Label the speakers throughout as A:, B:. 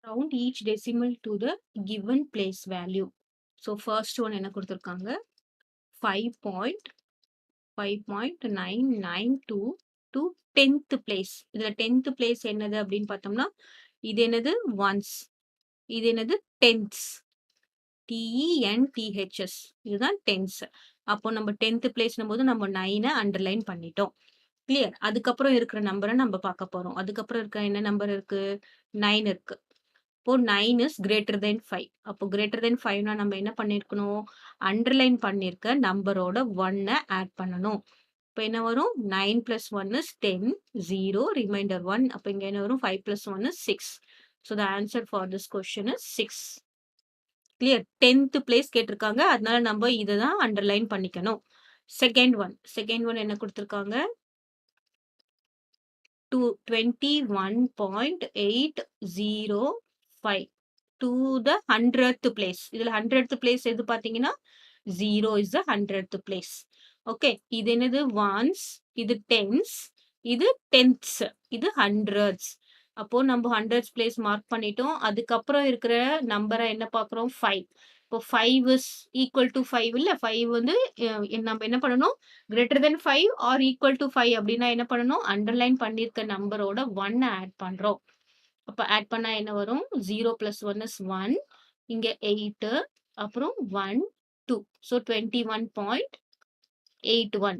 A: Round each decimal to the given place value. So first one என்ன கொடுத்திருக்காங்க 5.992 to 10th place. இதுல 10th place என்னது அப்படின்னு பார்த்தோம்னா இது என்னது ones, இது என்னது tenths, TENTHS, இதுதான் tenths. அப்போ நம்ம 10th place போது நம்ம 9 அண்டர்லைன் பண்ணிட்டோம். கிளியர். அதுக்கப்புறம் இருக்கிற நம்பரை நம்ம பார்க்க போறோம். அதுக்கப்புறம் இருக்க என்ன நம்பர் இருக்கு? 9 இருக்கு. இப்போ 9 இஸ் கிரேட்டர் தென் 5. அப்போ கிரேட்டர் தென் 5னா நம்ம என்ன பண்ணிருக்கணும்? அண்டர்லைன் பண்ணிருக்க நம்பரோட 1 ஆட் பண்ணணும். இப்போ என்ன வரும்? 9 plus 1 is 10, 0, remainder 1. அப்போ இங்க என்ன வரும்? 5 plus 1 is 6. So the answer for this question is 6. Clear. 10th place கேட்டிருக்காங்க. அதனால நம்ம இதை தான் அண்டர்லைன் பண்ணிக்கணும். செகண்ட் ஒன் என்ன கொடுத்திருக்காங்க? 21.805 to the 100th place. இதுல 100th place எது பாத்தீங்கன்னா 0 is the 100th place. Okay, இது என்னது ones, இது tens, இது tenths, இது hundreds. அப்போ நம்ம 100th place மார்க் பண்ணிட்டோம். அதுக்கப்புறம் இருக்கிற நம்பரை என்ன பார்க்குறோம்? 5. இப்போ 5 is equal to 5 இல்ல, 5 வந்து நம்ம என்ன பண்ணணும்? greater than 5 or equal to 5 அப்படின்னா என்ன பண்ணணும்? அண்டர்லைன் பண்ணியிருக்க நம்பரோட 1 ஆட் பண்றோம். அப்ப ஆட் பண்ணா என்ன வரும்? 0 plus 1 is 1. இங்க 8, அப்புறம் 1, 2. So 21.81.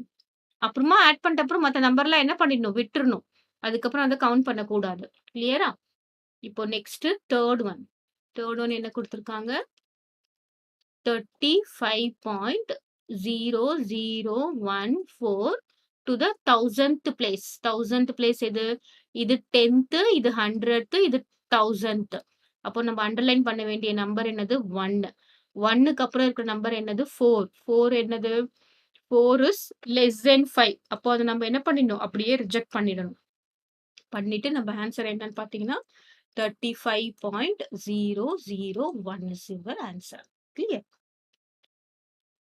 A: அப்புறமா ஆட் பண்ணிட்ட அப்புறம் மத்த நம்பர்லாம் என்ன பண்ணிடணும்? விட்டுறணும். அதுக்கப்புறம் அதை கவுண்ட் பண்ணக்கூடாது. கிளியரா? இப்போ நெக்ஸ்ட் தேர்ட் ஒன் என்ன கொடுத்திருக்காங்க? 35.0014 to the 1000th place. 1000th place எது? இது 10th, இது 100th, இது 1000th. அப்போ நம்ம அண்டர்லைன் பண்ண வேண்டிய நம்பர் என்னது? 1. 1க்கு அப்புறம் இருக்கிற நம்பர் என்னது? 4. 4 என்னது? 4 is less than 5. அப்போ அதை நம்ம என்ன பண்ணிடணும்? அப்படியே ரிஜெக்ட் பண்ணிடணும். பண்ணிட்டு நம்ம ஆன்சர் என்னன்னு பார்த்தீங்கன்னா 35.001 is your answer. Clear?